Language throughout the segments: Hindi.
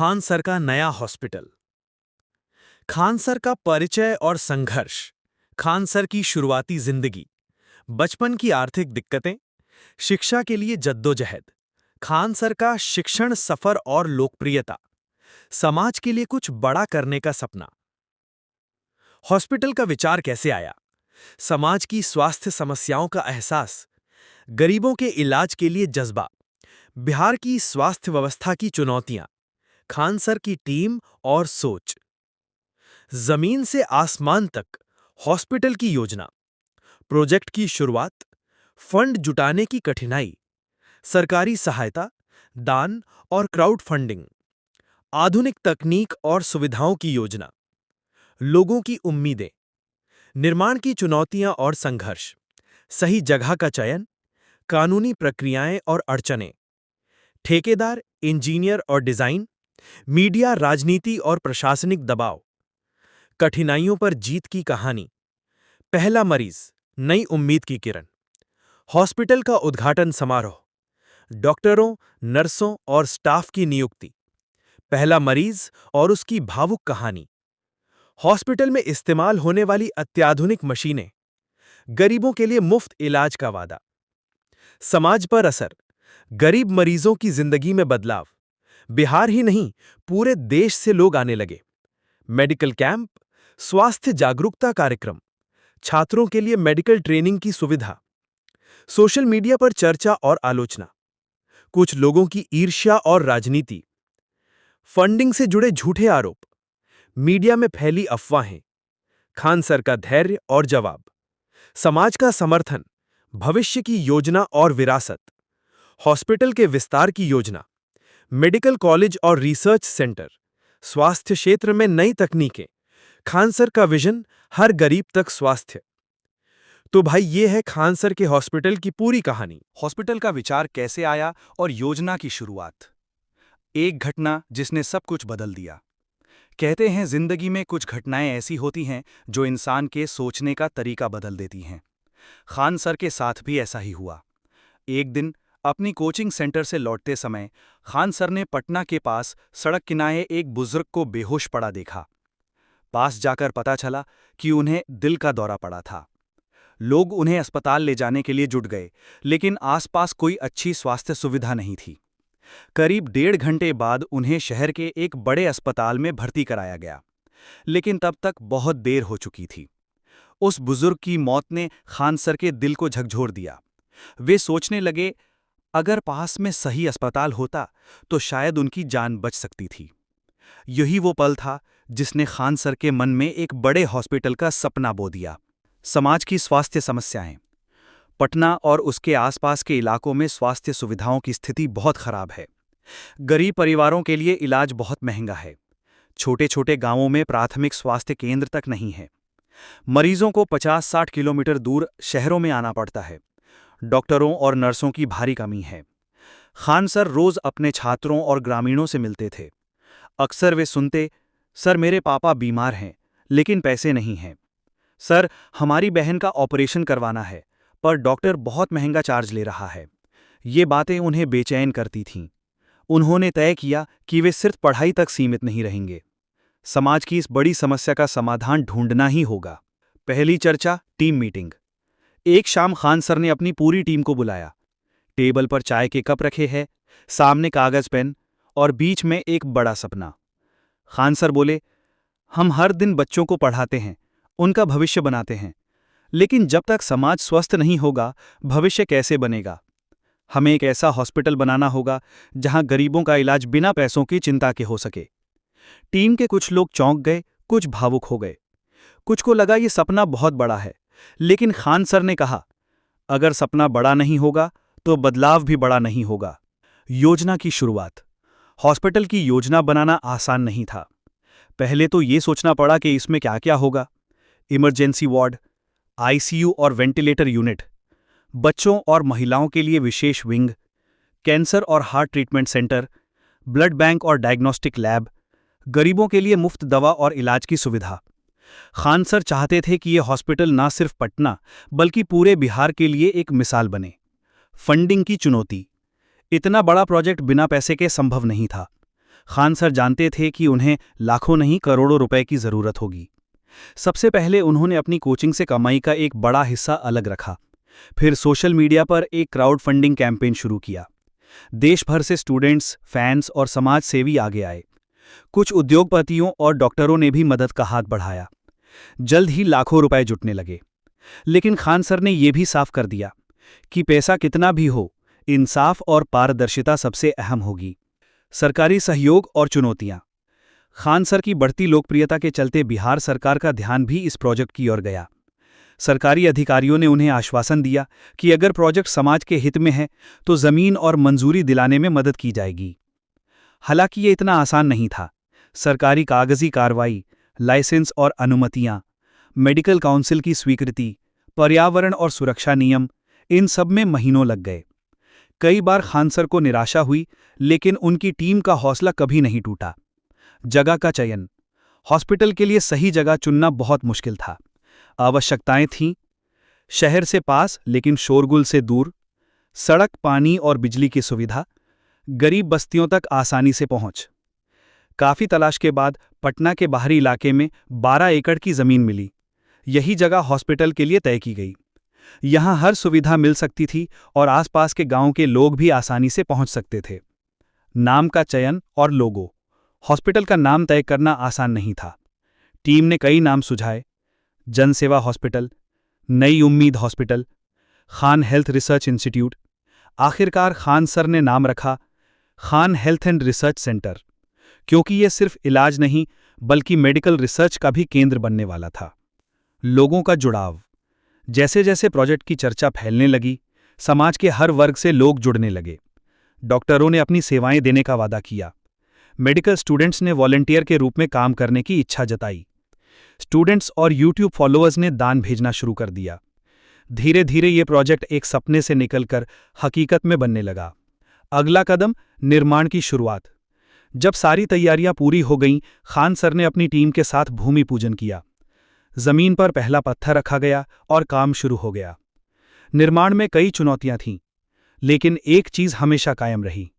खान सर का नया हॉस्पिटल। खान सर का परिचय और संघर्ष। खान सर की शुरुआती जिंदगी। बचपन की आर्थिक दिक्कतें। शिक्षा के लिए जद्दोजहद। खान सर का शिक्षण सफर और लोकप्रियता। समाज के लिए कुछ बड़ा करने का सपना। हॉस्पिटल का विचार कैसे आया? समाज की स्वास्थ्य समस्याओं का एहसास। गरीबों के इलाज के लिए जज्बा। बिहार की स्वास्थ्य व्यवस्था की चुनौतियां। खान सर की टीम और सोच। जमीन से आसमान तक हॉस्पिटल की योजना। प्रोजेक्ट की शुरुआत। फंड जुटाने की कठिनाई। सरकारी सहायता, दान और क्राउड फंडिंग। आधुनिक तकनीक और सुविधाओं की योजना। लोगों की उम्मीदें। निर्माण की चुनौतियां और संघर्ष। सही जगह का चयन। कानूनी प्रक्रियाएं और अड़चनें। ठेकेदार, इंजीनियर और डिजाइन। मीडिया, राजनीति और प्रशासनिक दबाव। कठिनाइयों पर जीत की कहानी। पहला मरीज, नई उम्मीद की किरण। हॉस्पिटल का उद्घाटन समारोह। डॉक्टरों, नर्सों और स्टाफ की नियुक्ति। पहला मरीज और उसकी भावुक कहानी। हॉस्पिटल में इस्तेमाल होने वाली अत्याधुनिक मशीनें। गरीबों के लिए मुफ्त इलाज का वादा। समाज पर असर। गरीब मरीजों की जिंदगी में बदलाव। बिहार ही नहीं, पूरे देश से लोग आने लगे। मेडिकल कैंप, स्वास्थ्य जागरूकता कार्यक्रम। छात्रों के लिए मेडिकल ट्रेनिंग की सुविधा। सोशल मीडिया पर चर्चा और आलोचना। कुछ लोगों की ईर्ष्या और राजनीति। फंडिंग से जुड़े झूठे आरोप। मीडिया में फैली अफवाहें। खान सर का धैर्य और जवाब। समाज का समर्थन। भविष्य की योजना और विरासत। हॉस्पिटल के विस्तार की योजना। मेडिकल कॉलेज और रिसर्च सेंटर। स्वास्थ्य क्षेत्र में नई तकनीकें। खान सर का विजन, हर गरीब तक स्वास्थ्य। तो भाई, ये है खान सर के हॉस्पिटल की पूरी कहानी। हॉस्पिटल का विचार कैसे आया और योजना की शुरुआत। एक घटना जिसने सब कुछ बदल दिया। कहते हैं जिंदगी में कुछ घटनाएं ऐसी होती हैं जो इंसान के सोचने का तरीका बदल देती हैं। खान सर के साथ भी ऐसा ही हुआ। एक दिन अपनी कोचिंग सेंटर से लौटते समय खान सर ने पटना के पास सड़क किनारे एक बुजुर्ग को बेहोश पड़ा देखा। पास जाकर पता चला कि उन्हें दिल का दौरा पड़ा था। लोग उन्हें अस्पताल ले जाने के लिए जुट गए, लेकिन आसपास कोई अच्छी स्वास्थ्य सुविधा नहीं थी। करीब 1.5 घंटे बाद उन्हें शहर के एक बड़े अस्पताल में भर्ती कराया गया, लेकिन तब तक बहुत देर हो चुकी थी। उस बुजुर्ग की मौत ने खान सर के दिल को झकझोर दिया। वे सोचने लगे, अगर पास में सही अस्पताल होता तो शायद उनकी जान बच सकती थी। यही वो पल था जिसने खान सर के मन में एक बड़े हॉस्पिटल का सपना बो दिया। समाज की स्वास्थ्य समस्याएं। पटना और उसके आसपास के इलाकों में स्वास्थ्य सुविधाओं की स्थिति बहुत खराब है। गरीब परिवारों के लिए इलाज बहुत महंगा है। छोटे छोटे गांवों में प्राथमिक स्वास्थ्य केंद्र तक नहीं है। मरीजों को 50-60 किलोमीटर दूर शहरों में आना पड़ता है। डॉक्टरों और नर्सों की भारी कमी है। खान सर रोज अपने छात्रों और ग्रामीणों से मिलते थे। अक्सर वे सुनते, सर मेरे पापा बीमार हैं, लेकिन पैसे नहीं हैं। सर हमारी बहन का ऑपरेशन करवाना है, पर डॉक्टर बहुत महंगा चार्ज ले रहा है। ये बातें उन्हें बेचैन करती थीं। उन्होंने तय किया कि वे सिर्फ पढ़ाई तक सीमित नहीं रहेंगे। समाज की इस बड़ी समस्या का समाधान ढूंढना ही होगा। पहली चर्चा, टीम मीटिंग। एक शाम खान सर ने अपनी पूरी टीम को बुलाया। टेबल पर चाय के कप रखे हैं, सामने कागज पेन और बीच में एक बड़ा सपना। खान सर बोले, हम हर दिन बच्चों को पढ़ाते हैं, उनका भविष्य बनाते हैं, लेकिन जब तक समाज स्वस्थ नहीं होगा, भविष्य कैसे बनेगा? हमें एक ऐसा हॉस्पिटल बनाना होगा जहां गरीबों का इलाज बिना पैसों की चिंता के हो सके। टीम के कुछ लोग चौंक गए, कुछ भावुक हो गए। कुछ को लगा ये सपना बहुत बड़ा है, लेकिन खान सर ने कहा, अगर सपना बड़ा नहीं होगा तो बदलाव भी बड़ा नहीं होगा। योजना की शुरुआत। हॉस्पिटल की योजना बनाना आसान नहीं था। पहले तो ये सोचना पड़ा कि इसमें क्या क्या होगा। इमरजेंसी वार्ड, आईसीयू और वेंटिलेटर यूनिट, बच्चों और महिलाओं के लिए विशेष विंग, कैंसर और heart treatment centre, blood bank और डायग्नोस्टिक लैब, गरीबों के लिए मुफ्त दवा और इलाज की सुविधा। खान सर चाहते थे कि यह हॉस्पिटल ना सिर्फ पटना बल्कि पूरे बिहार के लिए एक मिसाल बने। फंडिंग की चुनौती। इतना बड़ा प्रोजेक्ट बिना पैसे के संभव नहीं था। खान सर जानते थे कि उन्हें लाखों नहीं करोड़ों रुपए की जरूरत होगी। सबसे पहले उन्होंने अपनी कोचिंग से कमाई का एक बड़ा हिस्सा अलग रखा। फिर सोशल मीडिया पर एक क्राउड फंडिंग कैंपेन शुरू किया। देश भर से स्टूडेंट्स, फैंस और समाज सेवी आगे आए। कुछ उद्योगपतियों और डॉक्टरों ने भी मदद का हाथ बढ़ाया। जल्द ही लाखों रुपए जुटने लगे। लेकिन खान सर ने यह भी साफ कर दिया कि पैसा कितना भी हो, इंसाफ और पारदर्शिता सबसे अहम होगी। सरकारी सहयोग और चुनौतियां। खान सर की बढ़ती लोकप्रियता के चलते बिहार सरकार का ध्यान भी इस प्रोजेक्ट की ओर गया। सरकारी अधिकारियों ने उन्हें आश्वासन दिया कि अगर प्रोजेक्ट समाज के हित में है तो जमीन और मंजूरी दिलाने में मदद की जाएगी। हालांकि ये इतना आसान नहीं था। सरकारी कागजी कार्रवाई, लाइसेंस और अनुमतियां, मेडिकल काउंसिल की स्वीकृति, पर्यावरण और सुरक्षा नियम, इन सब में महीनों लग गए। कई बार खान सर को निराशा हुई, लेकिन उनकी टीम का हौसला कभी नहीं टूटा। जगह का चयन। हॉस्पिटल के लिए सही जगह चुनना बहुत मुश्किल था। आवश्यकताएं थीं: शहर से पास लेकिन शोरगुल से दूर, सड़क, पानी और बिजली की सुविधा, गरीब बस्तियों तक आसानी से पहुंच। काफी तलाश के बाद पटना के बाहरी इलाके में 12 एकड़ की जमीन मिली। यही जगह हॉस्पिटल के लिए तय की गई। यहां हर सुविधा मिल सकती थी और आसपास के गांव के लोग भी आसानी से पहुंच सकते थे। नाम का चयन और लोगो। हॉस्पिटल का नाम तय करना आसान नहीं था। टीम ने कई नाम सुझाए: जनसेवा हॉस्पिटल, नई उम्मीद hospital, Khan health research institute. आखिरकार खान सर ने नाम रखा Khan health and research centre, क्योंकि यह सिर्फ इलाज नहीं बल्कि मेडिकल रिसर्च का भी केंद्र बनने वाला था। लोगों का जुड़ाव। जैसे जैसे प्रोजेक्ट की चर्चा फैलने लगी, समाज के हर वर्ग से लोग जुड़ने लगे। डॉक्टरों ने अपनी सेवाएं देने का वादा किया। मेडिकल स्टूडेंट्स ने वॉलंटियर के रूप में काम करने की इच्छा जताई। स्टूडेंट्स और यूट्यूब फॉलोअर्स ने दान भेजना शुरू कर दिया। धीरे धीरे ये प्रोजेक्ट एक सपने से निकलकर हकीकत में बनने लगा। अगला कदम, निर्माण की शुरुआत। जब सारी तैयारियां पूरी हो गईं, खान सर ने अपनी टीम के साथ भूमि पूजन किया। जमीन पर पहला पत्थर रखा गया और काम शुरू हो गया। निर्माण में कई चुनौतियां थीं, लेकिन एक चीज हमेशा कायम रही: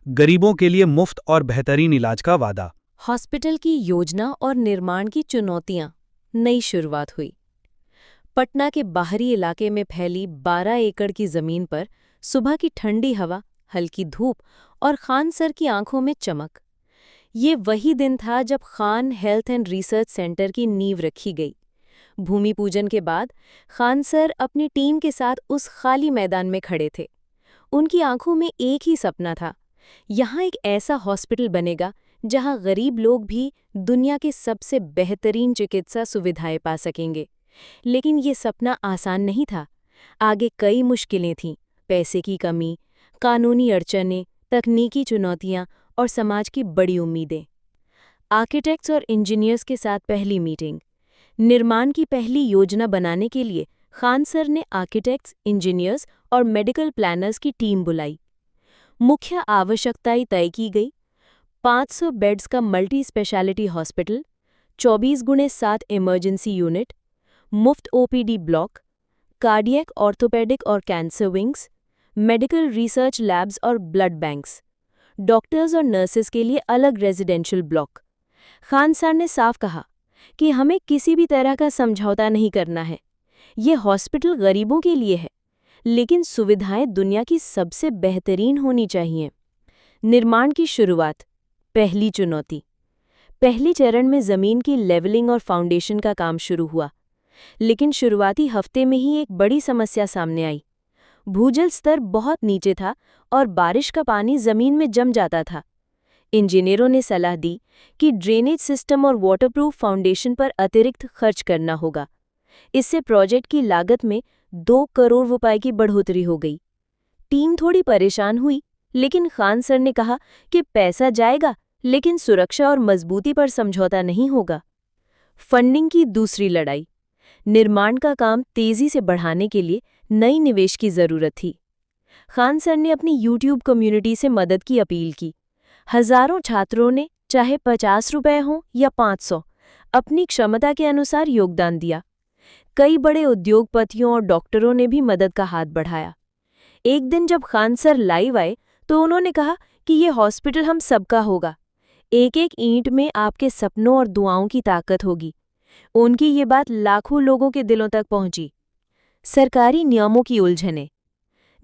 गरीबों के लिए मुफ्त और बेहतरीन इलाज का वादा। हॉस्पिटल की योजना और निर्माण की चुनौतियां। नई शुरुआत हुई। पटना के बाहरी इलाके में फैली 12 एकड़ की जमीन पर सुबह की ठंडी हवा, हल्की धूप और खान सर की आंखों में चमक। ये वही दिन था जब Khan health and research centre की नींव रखी गई। भूमि पूजन के बाद खान सर अपनी टीम के साथ उस खाली मैदान में खड़े थे। उनकी आंखों में एक ही सपना था: यहाँ एक ऐसा हॉस्पिटल बनेगा जहाँ गरीब लोग भी दुनिया के सबसे बेहतरीन चिकित्सा सुविधाएं पा सकेंगे। लेकिन ये सपना आसान नहीं था। आगे कई मुश्किलें थीं: पैसे की कमी, कानूनी अड़चनें, तकनीकी चुनौतियां और समाज की बड़ी उम्मीदें। आर्किटेक्ट्स और इंजीनियर्स के साथ पहली मीटिंग। निर्माण की पहली योजना बनाने के लिए खान सर ने आर्किटेक्ट्स, इंजीनियर्स और मेडिकल प्लानर्स की टीम बुलाई। मुख्य आवश्यकताएं तय की गई: 500 बेड्स का multi speciality hospital, 24x7 emergency unit, मुफ्त ओपीडी ब्लॉक, कार्डियक, ऑर्थोपेडिक और cancer wings, medical research labs और ब्लड बैंक्स, डॉक्टर्स और नर्सेस के लिए अलग रेजिडेंशियल ब्लॉक। खान सर ने साफ कहा कि हमें किसी भी तरह का समझौता नहीं करना है। ये हॉस्पिटल गरीबों के लिए है, लेकिन सुविधाएं दुनिया की सबसे बेहतरीन होनी चाहिए। निर्माण की शुरुआत। पहली चुनौती। पहले चरण में जमीन की लेवलिंग और फाउंडेशन का काम शुरू हुआ, लेकिन शुरुआती हफ्ते में ही एक बड़ी समस्या सामने आई। भूजल स्तर बहुत नीचे था और बारिश का पानी जमीन में जम जाता था। इंजीनियरों ने सलाह दी कि ड्रेनेज सिस्टम और वाटरप्रूफ फाउंडेशन पर अतिरिक्त खर्च करना होगा। इससे प्रोजेक्ट की लागत में 2 करोड़ रुपए की बढ़ोतरी हो गई। टीम थोड़ी परेशान हुई, लेकिन खान सर ने कहा कि पैसा जाएगा, लेकिन सुरक्षा और मजबूती पर समझौता नहीं होगा। फंडिंग की दूसरी लड़ाई। निर्माण का काम तेजी से बढ़ाने के लिए नई निवेश की जरूरत थी। खान सर ने अपनी यूट्यूब कम्युनिटी से मदद की अपील की। हजारों छात्रों ने, चाहे 50 रुपए हों या 500, अपनी क्षमता के अनुसार योगदान दिया। कई बड़े उद्योगपतियों और डॉक्टरों ने भी मदद का हाथ बढ़ाया। एक दिन जब खान सर लाइव आए तो उन्होंने कहा कि ये हॉस्पिटल हम सबका होगा। एक एक ईंट में आपके सपनों और दुआओं की ताकत होगी। उनकी ये बात लाखों लोगों के दिलों तक पहुंची। सरकारी नियमों की उलझनें।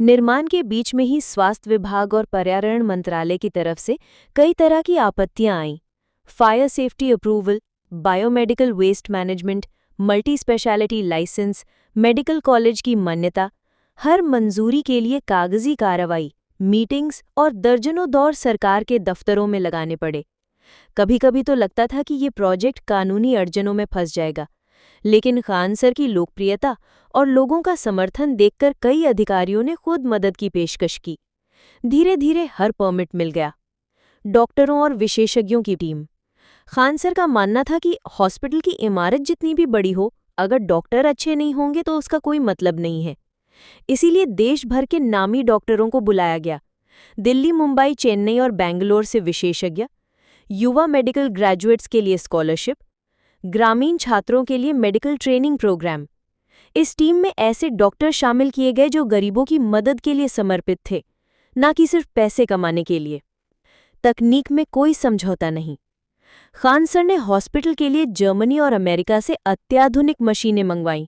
निर्माण के बीच में ही स्वास्थ्य विभाग और पर्यावरण मंत्रालय की तरफ से कई तरह की आपत्तियां आईं। Fire safety approval, biomedical waste management, multi speciality licence, medical college की मान्यता, हर मंजूरी के लिए कागजी कार्रवाई, मीटिंग्स और दर्जनों दौर सरकार के दफ्तरों में लगाने पड़े। कभी-कभी तो लगता था कि ये प्रोजेक्ट कानूनी अड़चनों में फंस जाएगा, लेकिन खान सर की लोकप्रियता और लोगों का समर्थन देखकर कई अधिकारियों ने खुद मदद की पेशकश की। धीरे-धीरे हर परमिट मिल गया। डॉक्टरों और विशेषज्ञों की टीम। खान सर का मानना था कि हॉस्पिटल की इमारत जितनी भी बड़ी हो, अगर डॉक्टर अच्छे नहीं होंगे तो उसका कोई मतलब नहीं है। इसीलिए देश भर के नामी डॉक्टरों को बुलाया गया। दिल्ली, मुंबई, चेन्नई और बेंगलोर से विशेषज्ञ, युवा मेडिकल ग्रेजुएट्स के लिए स्कॉलरशिप, ग्रामीण छात्रों के लिए मेडिकल ट्रेनिंग प्रोग्राम। इस टीम में ऐसे डॉक्टर शामिल किए गए जो गरीबों की मदद के लिए समर्पित थे, न कि सिर्फ पैसे कमाने के लिए। तकनीक में कोई समझौता नहीं। खान सर ने हॉस्पिटल के लिए जर्मनी और अमेरिका से अत्याधुनिक मशीनें मंगवाईं।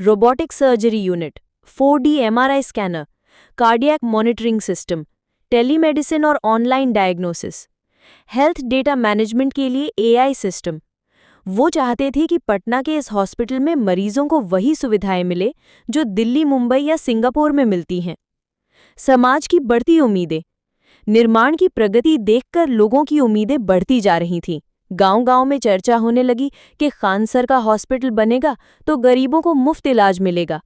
Robotic surgery unit, 4D MRI scanner, cardiac monitoring system, telemedicine और online diagnosis, health data management के लिए AI सिस्टम। वो चाहते थे कि पटना के इस हॉस्पिटल में मरीजों को वही सुविधाएं मिले जो दिल्ली, मुंबई या सिंगापुर में मिलती हैं। समाज की बढ़ती उम्मीदें। निर्माण की प्रगति देखकर लोगों की उम्मीदें बढ़ती जा रही थीं। गांव-गांव में चर्चा होने लगी कि खान सर का हॉस्पिटल बनेगा तो गरीबों को मुफ्त इलाज मिलेगा।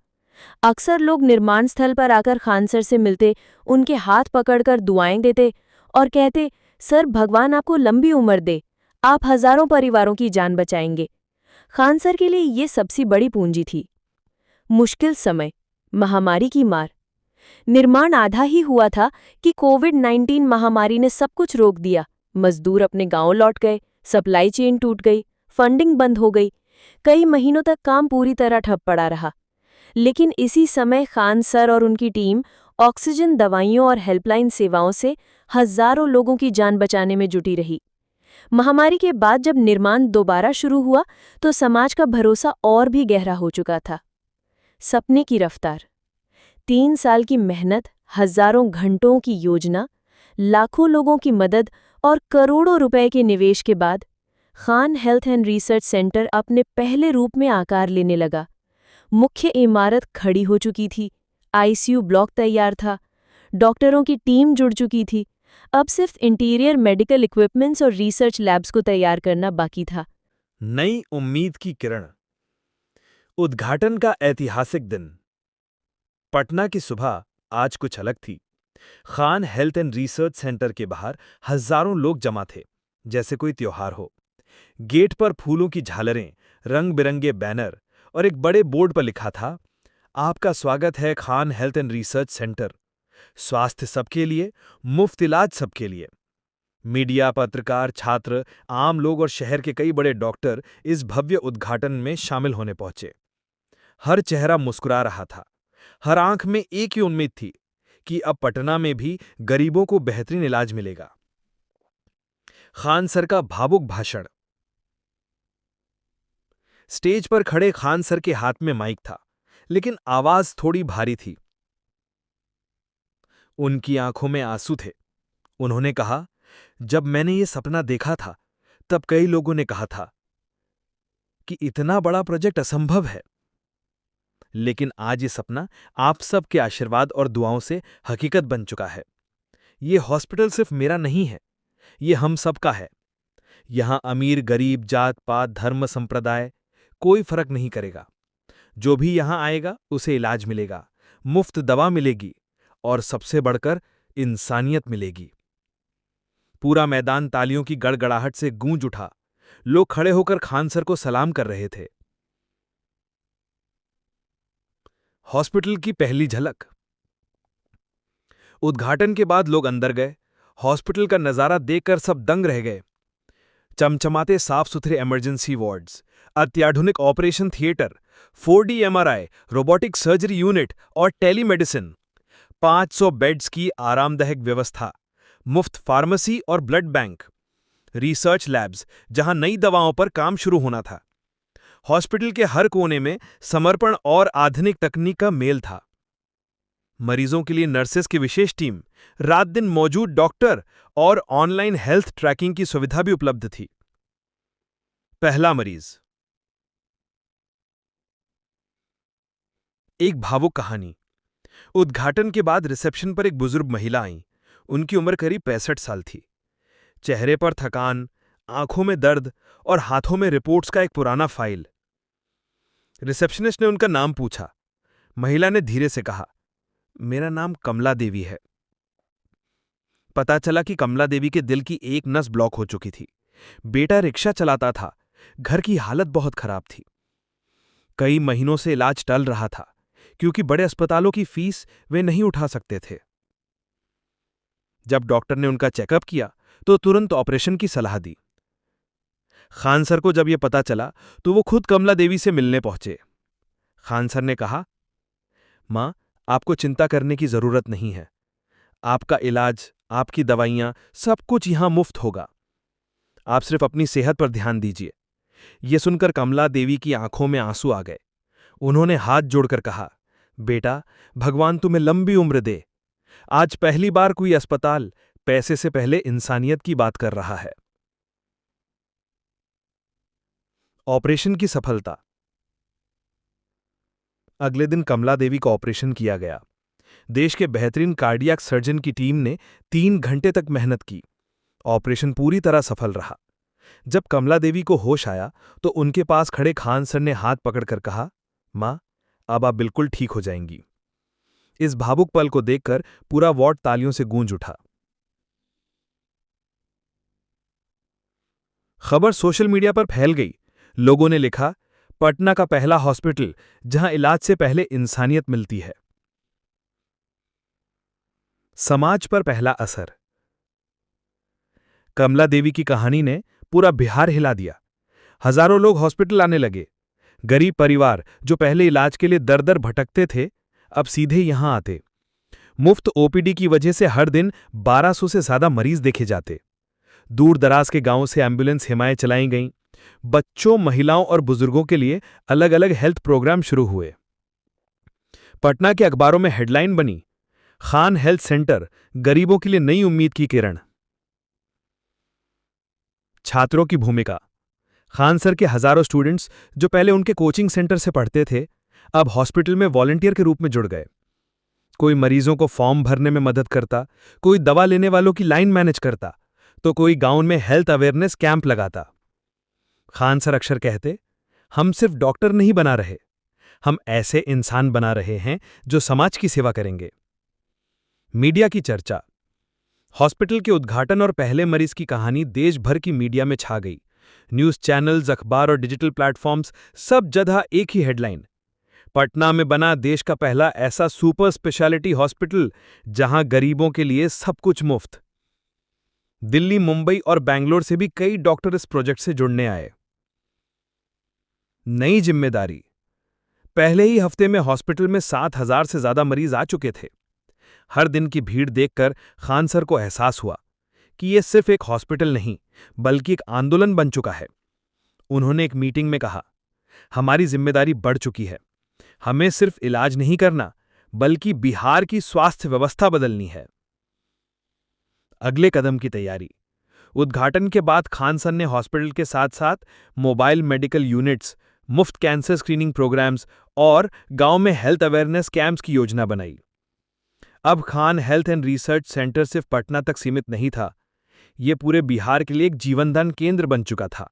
अक्सर लोग निर्माण स्थल पर आकर खान सर से मिलते, उनके हाथ पकड़कर दुआएं देते और कहते, सर भगवान आपको लंबी उम्र दे, आप हजारों परिवारों की जान बचाएंगे। खान सर के लिए ये सबसे बड़ी पूंजी थी। मुश्किल समय, महामारी की मार। निर्माण आधा ही हुआ था कि कोविड-19 महामारी ने सब कुछ रोक दिया। मजदूर अपने गांव लौट गए, सप्लाई चेन टूट गई, फंडिंग बंद हो गई। कई महीनों तक काम पूरी तरह ठप पड़ा रहा। लेकिन इसी समय खान सर और उनकी टीम ऑक्सीजन, दवाइयों और हेल्पलाइन सेवाओं से हजारों लोगों की जान बचाने में जुटी रही। महामारी के बाद जब निर्माण दोबारा शुरू हुआ तो समाज का भरोसा और भी गहरा हो चुका था। सपने की रफ्तार। 3 साल की मेहनत, हजारों घंटों की योजना, लाखों लोगों की मदद और करोड़ों रुपए के निवेश के बाद Khan health and research centre अपने पहले रूप में आकार लेने लगा। मुख्य इमारत खड़ी हो चुकी थी, ICU ब्लॉक तैयार था, डॉक्टरों की टीम जुड़ चुकी थी। अब सिर्फ इंटीरियर मेडिकल इक्विपमेंट्स और रिसर्च लैब्स को तैयार करना बाकी था। नई उम्मीद की किरण। उद्घाटन का ऐतिहासिक दिन। पटना की सुबह आज कुछ अलग थी। Khan health and research centre के बाहर हजारों लोग जमा थे, जैसे कोई त्योहार हो। गेट पर फूलों की झालरें, रंग बिरंगे बैनर और एक बड़े बोर्ड पर लिखा था, आपका स्वागत है Khan health and research centre. स्वास्थ्य सबके लिए, मुफ्त इलाज सबके लिए। मीडिया, पत्रकार, छात्र, आम लोग और शहर के कई बड़े डॉक्टर इस भव्य उद्घाटन में शामिल होने पहुंचे। हर चेहरा मुस्कुरा रहा था, हर आंख में एक ही उम्मीद थी कि अब पटना में भी गरीबों को बेहतरीन इलाज मिलेगा। खान सर का भावुक भाषण। स्टेज पर खड़े खान सर के हाथ में माइक था, लेकिन आवाज थोड़ी भारी थी। उनकी आंखों में आंसू थे। उन्होंने कहा, जब मैंने ये सपना देखा था, तब कई लोगों ने कहा था कि इतना बड़ा प्रोजेक्ट असंभव है। लेकिन आज ये सपना आप सब के आशीर्वाद और दुआओं से हकीकत बन चुका है। ये हॉस्पिटल सिर्फ मेरा नहीं है, ये हम सबका है। यहां अमीर, गरीब, जात पात, धर्म, संप्रदाय कोई फर्क नहीं करेगा। जो भी यहां आएगा उसे इलाज मिलेगा, मुफ्त दवा मिलेगी और सबसे बढ़कर इंसानियत मिलेगी। पूरा मैदान तालियों की गड़गड़ाहट से गूंज उठा। लोग खड़े होकर खान सर को सलाम कर रहे थे। हॉस्पिटल की पहली झलक। उद्घाटन के बाद लोग अंदर गए। हॉस्पिटल का नजारा देखकर सब दंग रह गए। चमचमाते साफ सुथरे इमरजेंसी वार्ड्स, अत्याधुनिक operation theatre, 4D MRI, robotic surgery unit और टेलीमेडिसिन, 500 बेड्स की आरामदायक व्यवस्था, मुफ्त फार्मेसी और ब्लड बैंक, रिसर्च लैब्स, जहां नई दवाओं पर काम शुरू होना था। हॉस्पिटल के हर कोने में समर्पण और आधुनिक तकनीक का मेल था। मरीजों के लिए नर्सेस की विशेष टीम, रात दिन मौजूद डॉक्टर और ऑनलाइन हेल्थ ट्रैकिंग की सुविधा भी उपलब्ध थी। पहला मरीज। एक भावुक कहानी। उद्घाटन के बाद रिसेप्शन पर एक बुजुर्ग महिला आई। उनकी उम्र करीब 65 साल थी। चेहरे पर थकान, आंखों में दर्द और हाथों में रिपोर्ट्स का एक पुराना फाइल। रिसेप्शनिस्ट ने उनका नाम पूछा। महिला ने धीरे से कहा, मेरा नाम कमला देवी है। पता चला कि कमला देवी के दिल की एक नस ब्लॉक हो चुकी थी। बेटा रिक्शा चलाता था। घर की हालत बहुत खराब थी। कई महीनों से इलाज टल रहा था, क्योंकि बड़े अस्पतालों की फीस वे नहीं उठा सकते थे। जब डॉक्टर ने उनका चेकअप किया तो तुरंत ऑपरेशन की सलाह दी। खान सर को जब यह पता चला तो वो खुद कमला देवी से मिलने पहुंचे। खान सर ने कहा, मां, आपको चिंता करने की जरूरत नहीं है। आपका इलाज, आपकी दवाइयां, सब कुछ यहां मुफ्त होगा। आप सिर्फ अपनी सेहत पर ध्यान दीजिए। यह सुनकर कमला देवी की आंखों में आंसू आ गए। उन्होंने हाथ जोड़कर कहा, बेटा, भगवान तुम्हें लंबी उम्र दे। आज पहली बार कोई अस्पताल पैसे से पहले इंसानियत की बात कर रहा है। ऑपरेशन की सफलता। अगले दिन कमला देवी का ऑपरेशन किया गया। देश के बेहतरीन कार्डियक सर्जन की टीम ने 3 घंटे तक मेहनत की। ऑपरेशन पूरी तरह सफल रहा। जब कमला देवी को होश आया तो उनके पास खड़े खान सर ने हाथ पकड़कर कहा, मां, अब आप बिल्कुल ठीक हो जाएंगी। इस भावुक पल को देखकर पूरा वार्ड तालियों से गूंज उठा। खबर सोशल मीडिया पर फैल गई। लोगों ने लिखा, पटना का पहला हॉस्पिटल जहां इलाज से पहले इंसानियत मिलती है। समाज पर पहला असर। कमला देवी की कहानी ने पूरा बिहार हिला दिया। हजारों लोग हॉस्पिटल आने लगे। गरीब परिवार जो पहले इलाज के लिए दर दर भटकते थे, अब सीधे यहां आते। मुफ्त ओपीडी की वजह से हर दिन 1200 से ज्यादा मरीज देखे जाते। दूर दराज के गांवों से एम्बुलेंस हिमायत चलाई गईं। बच्चों, महिलाओं और बुजुर्गों के लिए अलग अलग हेल्थ प्रोग्राम शुरू हुए। पटना के अखबारों में हेडलाइन बनी, खान हेल्थ सेंटर, गरीबों के लिए नई उम्मीद की किरण। छात्रों की भूमिका। खान सर के हजारों स्टूडेंट्स जो पहले उनके कोचिंग सेंटर से पढ़ते थे, अब हॉस्पिटल में वॉलंटियर के रूप में जुड़ गए। कोई मरीजों को फॉर्म भरने में मदद करता, कोई दवा लेने वालों की लाइन मैनेज करता, तो कोई गांव में हेल्थ अवेयरनेस कैंप लगाता। खान सर अक्सर कहते, हम सिर्फ डॉक्टर नहीं बना रहे, हम ऐसे इंसान बना रहे हैं जो समाज की सेवा करेंगे। मीडिया की चर्चा। हॉस्पिटल के उद्घाटन और पहले मरीज की कहानी देश भर की मीडिया में छा गई। न्यूज चैनल्स, अखबार और डिजिटल प्लेटफॉर्म्स, सब जगह एक ही हेडलाइन, पटना में बना देश का पहला ऐसा सुपर स्पेशलिटी हॉस्पिटल जहां गरीबों के लिए सब कुछ मुफ्त। दिल्ली, मुंबई और बैंगलोर से भी कई डॉक्टर इस प्रोजेक्ट से जुड़ने आए। नई जिम्मेदारी। पहले ही हफ्ते में हॉस्पिटल में 7,000 से ज्यादा मरीज आ चुके थे। हर दिन की भीड़ देखकर खान सर को एहसास हुआ कि यह सिर्फ एक हॉस्पिटल नहीं, बल्कि एक आंदोलन बन चुका है। उन्होंने एक मीटिंग में कहा, हमारी जिम्मेदारी बढ़ चुकी है। हमें सिर्फ इलाज नहीं करना, बल्कि बिहार की स्वास्थ्य व्यवस्था बदलनी है। अगले कदम की तैयारी। उद्घाटन के बाद खान सर ने हॉस्पिटल के साथ साथ मोबाइल मेडिकल यूनिट्स, मुफ्त कैंसर स्क्रीनिंग प्रोग्राम्स और गांव में हेल्थ अवेयरनेस कैंप्स की योजना बनाई। अब Khan health and research centre सिर्फ पटना तक सीमित नहीं था, यह पूरे बिहार के लिए एक जीवनदान केंद्र बन चुका था।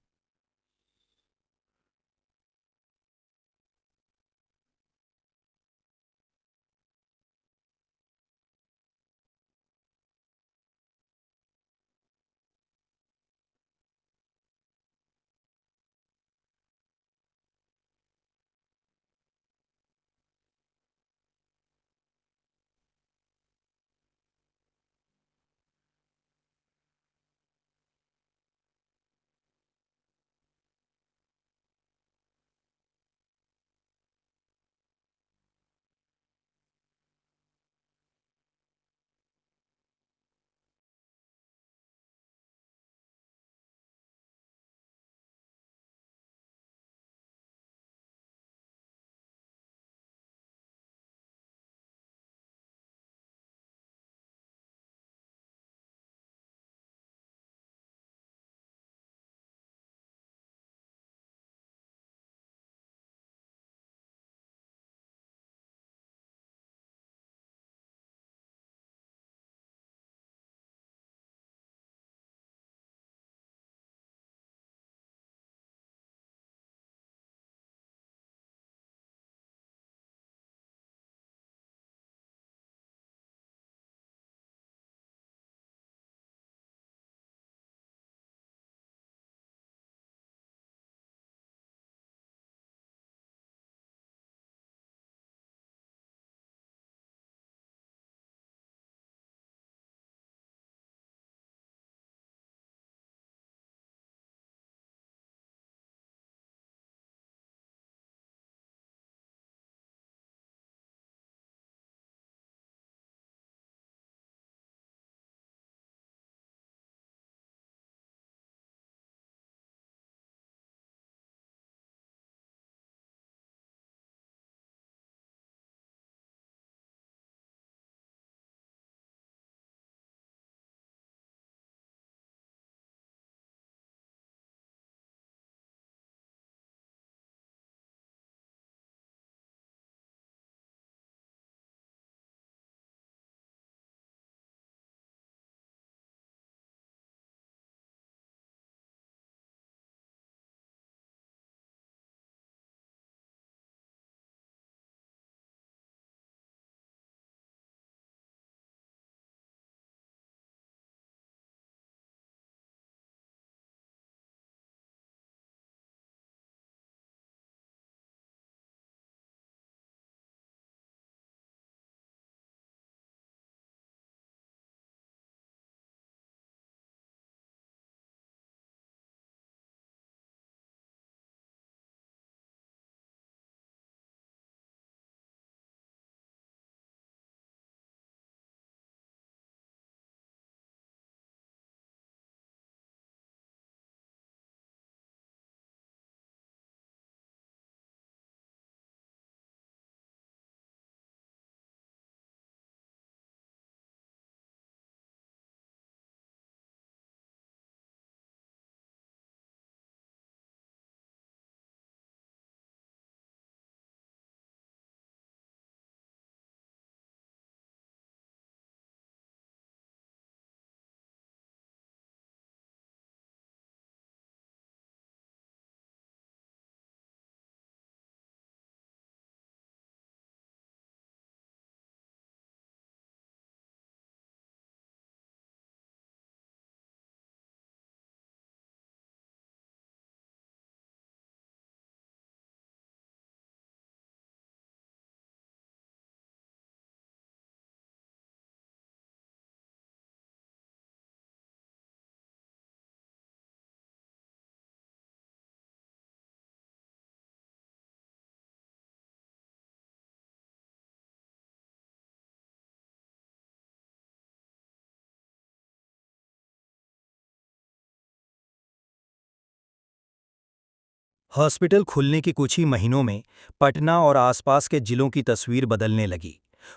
हॉस्पिटल खुलने के कुछ ही महीनों में पटना और आसपास के जिलों की तस्वीर बदलने लगी।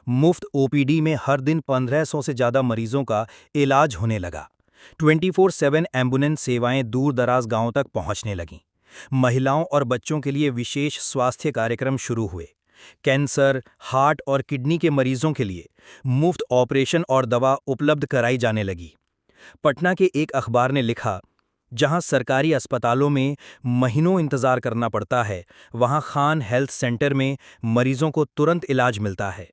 मुफ्त ओपीडी में हर दिन 1500 से ज़्यादा मरीजों का इलाज होने लगा। 24/7 एम्बुलेंस सेवाएं दूर दराज गांवों तक पहुंचने लगीं। महिलाओं और बच्चों के लिए विशेष स्वास्थ्य कार्यक्रम शुरू हुए। कैंसर, हार्ट और किडनी के मरीजों के लिए मुफ्त ऑपरेशन और दवा उपलब्ध कराई जाने लगी। पटना के एक अखबार ने लिखा, जहां सरकारी अस्पतालों में महीनों इंतजार करना पड़ता है, वहां खान हेल्थ सेंटर में मरीजों को तुरंत इलाज मिलता है।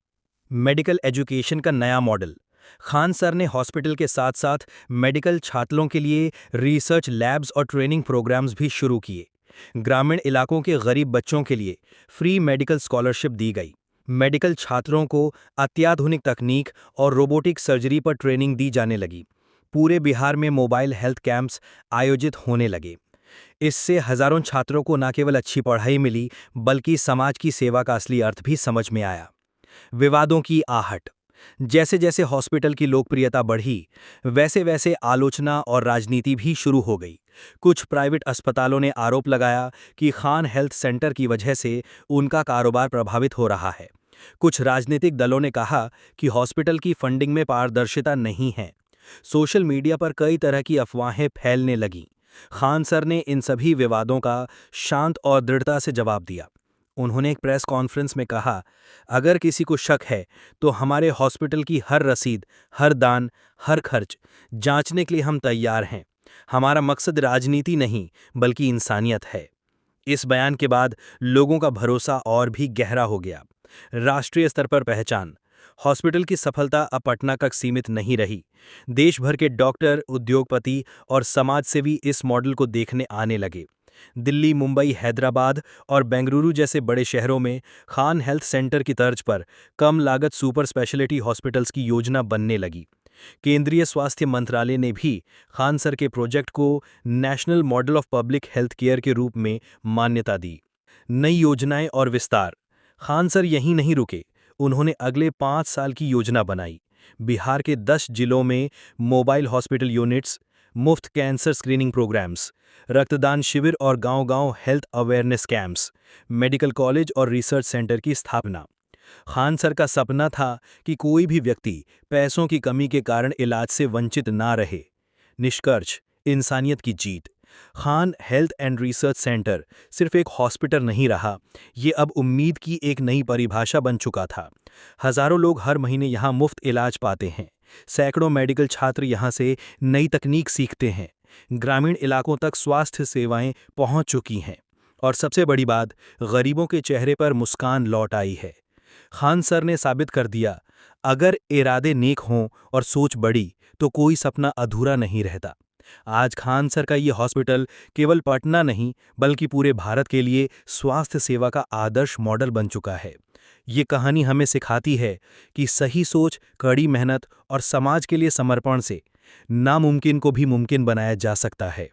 मेडिकल एजुकेशन का नया मॉडल। खान सर ने हॉस्पिटल के साथ साथ मेडिकल छात्रों के लिए रिसर्च लैब्स और ट्रेनिंग प्रोग्राम्स भी शुरू किए। ग्रामीण इलाकों के गरीब बच्चों के लिए फ्री मेडिकल स्कॉलरशिप दी गई। मेडिकल छात्रों को अत्याधुनिक तकनीक और रोबोटिक सर्जरी पर ट्रेनिंग दी जाने लगी। पूरे बिहार में मोबाइल हेल्थ कैंप्स आयोजित होने लगे। इससे हजारों छात्रों को न केवल अच्छी पढ़ाई मिली, बल्कि समाज की सेवा का असली अर्थ भी समझ में आया। विवादों की आहट। जैसे जैसे हॉस्पिटल की लोकप्रियता बढ़ी, वैसे वैसे आलोचना और राजनीति भी शुरू हो गई। कुछ प्राइवेट अस्पतालों ने आरोप लगाया कि खान हेल्थ सेंटर की वजह से उनका कारोबार प्रभावित हो रहा है। कुछ राजनीतिक दलों ने कहा कि हॉस्पिटल की फंडिंग में पारदर्शिता नहीं है। सोशल मीडिया पर कई तरह की अफवाहें फैलने लगीं। खान सर ने इन सभी विवादों का शांत और दृढ़ता से जवाब दिया। उन्होंने एक प्रेस कॉन्फ्रेंस में कहा, अगर किसी को शक है तो हमारे हॉस्पिटल की हर रसीद, हर दान, हर खर्च जांचने के लिए हम तैयार हैं। हमारा मकसद राजनीति नहीं, बल्कि इंसानियत है। इस बयान के बाद लोगों का भरोसा और भी गहरा हो गया। राष्ट्रीय स्तर पर पहचान। हॉस्पिटल की सफलता अब पटना तक सीमित नहीं रही। देश भर के डॉक्टर, उद्योगपति और समाजसेवी इस मॉडल को देखने आने लगे। दिल्ली, मुंबई, हैदराबाद और बेंगलुरु जैसे बड़े शहरों में खान हेल्थ सेंटर की तर्ज पर कम लागत सुपर स्पेशलिटी हॉस्पिटल्स की योजना बनने लगी। केंद्रीय स्वास्थ्य मंत्रालय ने भी खान सर के प्रोजेक्ट को national model of public health care के रूप में मान्यता दी। नई योजनाएं और विस्तार। खान सर यहीं नहीं रुके, उन्होंने अगले 5 साल की योजना बनाई। बिहार के 10 जिलों में मोबाइल हॉस्पिटल यूनिट्स, मुफ्त कैंसर स्क्रीनिंग प्रोग्राम्स, रक्तदान शिविर और गांव-गांव health awareness camps, medical college और रिसर्च सेंटर की स्थापना। खान सर का सपना था कि कोई भी व्यक्ति पैसों की कमी के कारण इलाज से वंचित ना रहे। निष्कर्ष, इंसानियत की जीत। Khan health and research centre सिर्फ एक हॉस्पिटल नहीं रहा, ये अब उम्मीद की एक नई परिभाषा बन चुका था। हजारों लोग हर महीने यहाँ मुफ्त इलाज पाते हैं। सैकड़ों मेडिकल छात्र यहाँ से नई तकनीक सीखते हैं। ग्रामीण इलाकों तक स्वास्थ्य सेवाएं पहुंच चुकी हैं। और सबसे बड़ी बात, गरीबों के चेहरे पर मुस्कान लौट आई है। खान सर ने साबित कर दिया, अगर इरादे नेक हों और सोच बड़ी, तो कोई सपना अधूरा नहीं रहता। आज खान सर का ये हॉस्पिटल केवल पटना नहीं, बल्कि पूरे भारत के लिए स्वास्थ्य सेवा का आदर्श मॉडल बन चुका है। ये कहानी हमें सिखाती है कि सही सोच, कड़ी मेहनत और समाज के लिए समर्पण से नामुमकिन को भी मुमकिन बनाया जा सकता है।